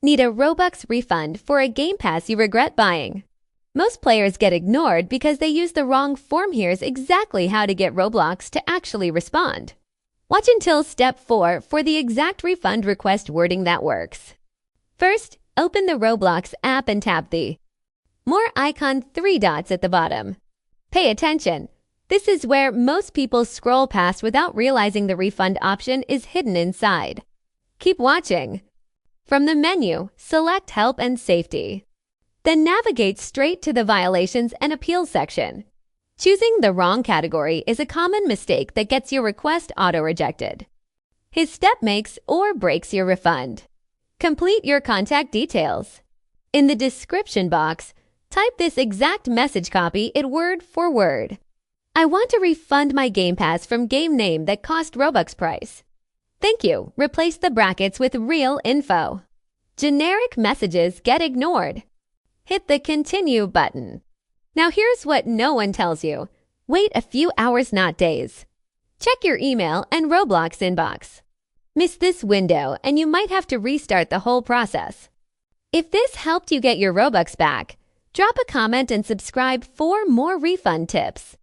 Need a Robux refund for a Game Pass you regret buying. Most players get ignored because they use the wrong form. Here's exactly how to get Roblox to actually respond. Watch until step 4 for the exact refund request wording that works. First, open the Roblox app and tap the More icon 3 dots at the bottom. Pay attention. This is where most people scroll past without realizing the refund option is hidden inside. Keep watching. From the menu, select Help and Safety. Then navigate straight to the Violations and Appeals section. Choosing the wrong category is a common mistake that gets your request auto-rejected. His step makes or breaks your refund. Complete your contact details. In the description box, type this exact message, copy it word for word. I want to refund my Game Pass from game name that cost Robux price. Thank you. Replace the brackets with real info. Generic messages get ignored. Hit the Continue button. Now here's what no one tells you. Wait a few hours, not days. Check your email and Roblox inbox. Miss this window and you might have to restart the whole process. If this helped you get your Robux back, drop a comment and subscribe for more refund tips.